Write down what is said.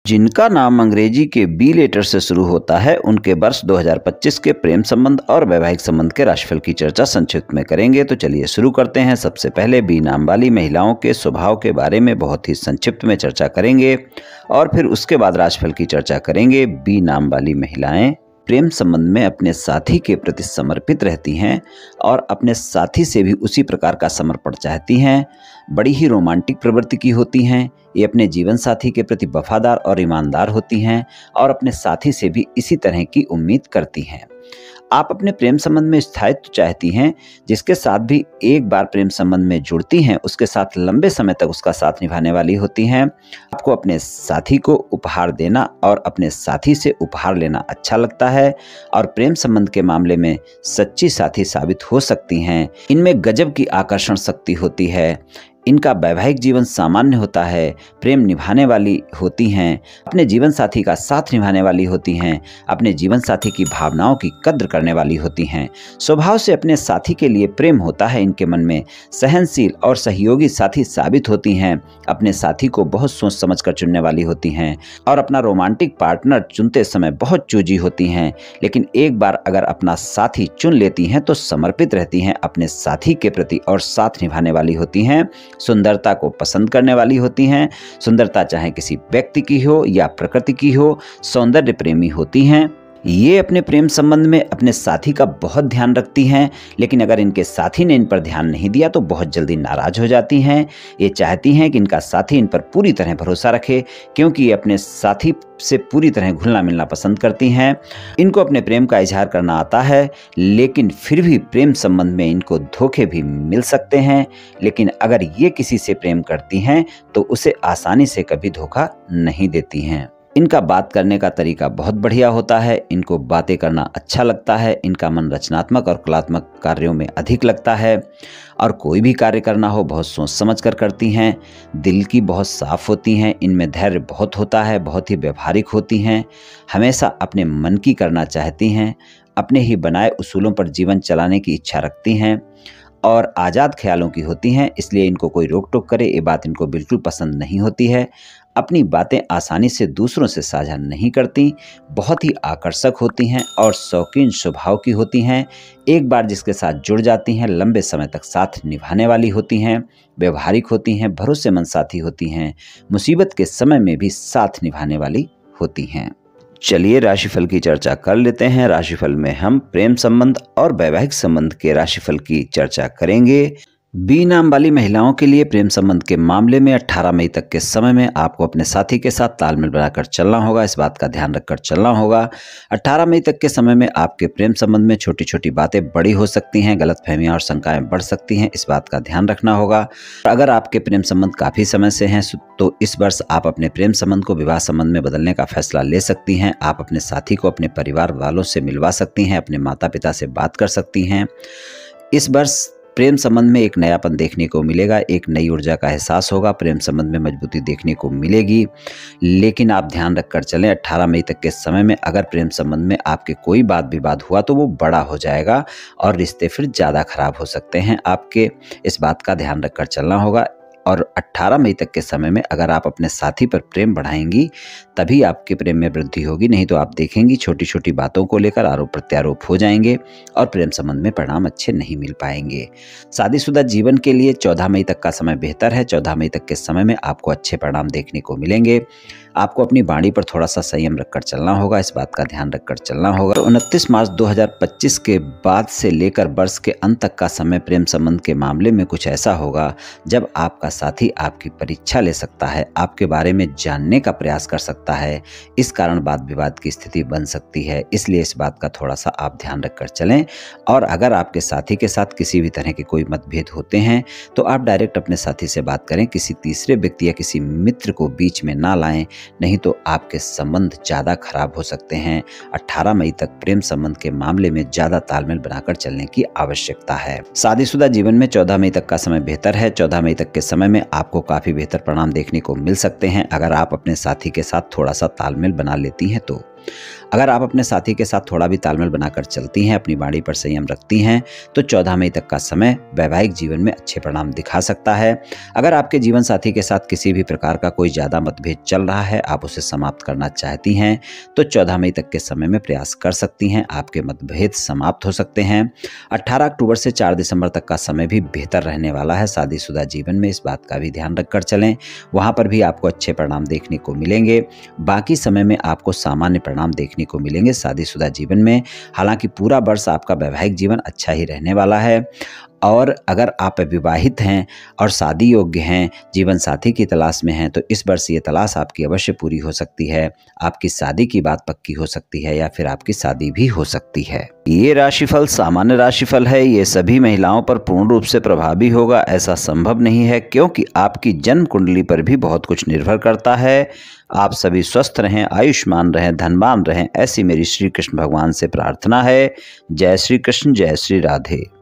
जिनका नाम अंग्रेजी के बी लेटर से शुरू होता है, उनके वर्ष 2025 के प्रेम संबंध और वैवाहिक संबंध के राशिफल की चर्चा संक्षिप्त में करेंगे। तो चलिए शुरू करते हैं। सबसे पहले बी नाम वाली महिलाओं के स्वभाव के बारे में बहुत ही संक्षिप्त में चर्चा करेंगे और फिर उसके बाद राशिफल की चर्चा करेंगे। बी नाम वाली महिलाएं प्रेम संबंध में अपने साथी के प्रति समर्पित रहती हैं और अपने साथी से भी उसी प्रकार का समर्पण चाहती हैं। बड़ी ही रोमांटिक प्रवृत्ति की होती हैं। ये अपने जीवन साथी के प्रति वफादार और ईमानदार होती हैं और अपने साथी से भी इसी तरह की उम्मीद करती हैं। आप अपने प्रेम संबंध में स्थायित्व चाहती हैं। जिसके साथ भी एक बार प्रेम संबंध में जुड़ती हैं, उसके साथ लंबे समय तक उसका साथ निभाने वाली होती हैं। आपको अपने साथी को उपहार देना और अपने साथी से उपहार लेना अच्छा लगता है और प्रेम संबंध के मामले में सच्ची साथी साबित हो सकती हैं। इनमें गजब की आकर्षण शक्ति होती है। इनका वैवाहिक जीवन सामान्य होता है। प्रेम निभाने वाली होती हैं, अपने जीवन साथी का साथ निभाने वाली होती हैं, अपने जीवन साथी की भावनाओं की कद्र करने वाली होती हैं। स्वभाव से अपने साथी के लिए प्रेम होता है इनके मन में। सहनशील और सहयोगी साथी साबित होती हैं। अपने साथी को बहुत सोच समझ कर चुनने वाली होती हैं और अपना रोमांटिक पार्टनर चुनते समय बहुत चूजी होती हैं। लेकिन एक बार अगर अपना साथी चुन लेती हैं तो समर्पित रहती हैं अपने साथी के प्रति और साथ निभाने वाली होती हैं। सुंदरता को पसंद करने वाली होती हैं। सुंदरता चाहे किसी व्यक्ति की हो या प्रकृति की हो, सौंदर्य प्रेमी होती हैं। ये अपने प्रेम संबंध में अपने साथी का बहुत ध्यान रखती हैं, लेकिन अगर इनके साथी ने इन पर ध्यान नहीं दिया तो बहुत जल्दी नाराज हो जाती हैं। ये चाहती हैं कि इनका साथी इन पर पूरी तरह भरोसा रखे, क्योंकि ये अपने साथी से पूरी तरह घुलना मिलना पसंद करती हैं। इनको अपने प्रेम का इजहार करना आता है, लेकिन फिर भी प्रेम संबंध में इनको धोखे भी मिल सकते हैं। लेकिन अगर ये किसी से प्रेम करती हैं तो उसे आसानी से कभी धोखा नहीं देती हैं। इनका बात करने का तरीका बहुत बढ़िया होता है। इनको बातें करना अच्छा लगता है। इनका मन रचनात्मक और कलात्मक कार्यों में अधिक लगता है और कोई भी कार्य करना हो बहुत सोच समझ कर करती हैं। दिल की बहुत साफ होती हैं। इनमें धैर्य बहुत होता है, बहुत ही व्यवहारिक होती हैं। हमेशा अपने मन की करना चाहती हैं। अपने ही बनाए उसूलों पर जीवन चलाने की इच्छा रखती हैं और आज़ाद ख्यालों की होती हैं। इसलिए इनको कोई रोक टोक करे ये बात इनको बिल्कुल पसंद नहीं होती है। अपनी बातें आसानी से दूसरों से साझा नहीं करती। बहुत ही आकर्षक होती हैं और शौकीन स्वभाव की होती हैं। एक बार जिसके साथ जुड़ जाती हैं लंबे समय तक साथ निभाने वाली होती हैं। व्यवहारिक होती हैं, भरोसेमंद साथी होती हैं। मुसीबत के समय में भी साथ निभाने वाली होती हैं। चलिए राशिफल की चर्चा कर लेते हैं। राशिफल में हम प्रेम संबंध और वैवाहिक संबंध के राशिफल की चर्चा करेंगे। बी नाम वाली महिलाओं के लिए प्रेम संबंध के मामले में 18 मई तक के समय में आपको अपने साथी के साथ तालमेल बनाकर चलना होगा। इस बात का ध्यान रखकर चलना होगा। 18 मई तक के समय में आपके प्रेम संबंध में छोटी छोटी बातें बड़ी हो सकती हैं, गलतफहमियां और शंकाएं बढ़ सकती हैं। इस बात का ध्यान रखना होगा। अगर आपके प्रेम संबंध काफ़ी समय से हैं तो इस वर्ष आप अपने प्रेम संबंध को विवाह संबंध में बदलने का फैसला ले सकती हैं। आप अपने साथी को अपने परिवार वालों से मिलवा सकती हैं, अपने माता पिता से बात कर सकती हैं। इस वर्ष प्रेम संबंध में एक नयापन देखने को मिलेगा। एक नई ऊर्जा का एहसास होगा। प्रेम संबंध में मजबूती देखने को मिलेगी। लेकिन आप ध्यान रखकर चलें, 18 मई तक के समय में अगर प्रेम संबंध में आपके कोई वाद विवाद हुआ तो वो बड़ा हो जाएगा और रिश्ते फिर ज़्यादा खराब हो सकते हैं आपके। इस बात का ध्यान रखकर चलना होगा। और 18 मई तक के समय में अगर आप अपने साथी पर प्रेम बढ़ाएंगी तभी आपके प्रेम में वृद्धि होगी, नहीं तो आप देखेंगी छोटी छोटी बातों को लेकर आरोप प्रत्यारोप हो जाएंगे और प्रेम संबंध में परिणाम अच्छे नहीं मिल पाएंगे। शादीशुदा जीवन के लिए 14 मई तक का समय बेहतर है। 14 मई तक के समय में आपको अच्छे परिणाम देखने को मिलेंगे। आपको अपनी वाणी पर थोड़ा सा संयम रखकर चलना होगा। इस बात का ध्यान रखकर चलना होगा। 29 मार्च 2025 के बाद से लेकर वर्ष के अंत तक का समय प्रेम संबंध के मामले में कुछ ऐसा होगा जब आपका साथी आपकी परीक्षा ले सकता है, आपके बारे में जानने का प्रयास कर सकता है। इस कारण वाद विवाद की स्थिति बन सकती है। इसलिए इस बात का थोड़ा सा आप ध्यान रखकर चलें। और अगर आपके साथी के साथ किसी भी तरह के कोई मतभेद होते हैं तो आप डायरेक्ट अपने साथी से बात करें। किसी तीसरे व्यक्ति या किसी मित्र को बीच में ना लाएं, नहीं तो आपके संबंध ज़्यादा खराब हो सकते हैं। 18 मई तक प्रेम संबंध के मामले में ज़्यादा तालमेल बनाकर चलने की आवश्यकता है। शादीशुदा जीवन में 14 मई तक का समय बेहतर है। 14 मई तक के समय में आपको काफ़ी बेहतर परिणाम देखने को मिल सकते हैं अगर आप अपने साथी के साथ थोड़ा सा तालमेल बना लेती हैं तो। अगर आप अपने साथी के साथ थोड़ा भी तालमेल बनाकर चलती हैं, अपनी वाणी पर संयम रखती हैं, तो 14 मई तक का समय वैवाहिक जीवन में अच्छे परिणाम दिखा सकता है। अगर आपके जीवन साथी के साथ किसी भी प्रकार का कोई ज़्यादा मतभेद चल रहा है, आप उसे समाप्त करना चाहती हैं, तो 14 मई तक के समय में प्रयास कर सकती हैं, आपके मतभेद समाप्त हो सकते हैं। 18 अक्टूबर से 4 दिसंबर तक का समय भी बेहतर रहने वाला है। शादीशुदा जीवन में इस बात का भी ध्यान रखकर चलें, वहाँ पर भी आपको अच्छे परिणाम देखने को मिलेंगे। बाकी समय में आपको सामान्य परिणाम देखने को मिलेंगे शादीशुदा जीवन में। हालांकि पूरा वर्ष आपका वैवाहिक जीवन अच्छा ही रहने वाला है। और अगर आप अविवाहित हैं और शादी योग्य हैं, जीवन साथी की तलाश में हैं, तो इस वर्ष ये तलाश आपकी अवश्य पूरी हो सकती है। आपकी शादी की बात पक्की हो सकती है या फिर आपकी शादी भी हो सकती है। ये राशिफल सामान्य राशिफल है, ये सभी महिलाओं पर पूर्ण रूप से प्रभावी होगा ऐसा संभव नहीं है, क्योंकि आपकी जन्म कुंडली पर भी बहुत कुछ निर्भर करता है। आप सभी स्वस्थ रहें, आयुष्मान रहें, धनवान रहें, ऐसी मेरी श्री कृष्ण भगवान से प्रार्थना है। जय श्री कृष्ण, जय श्री राधे।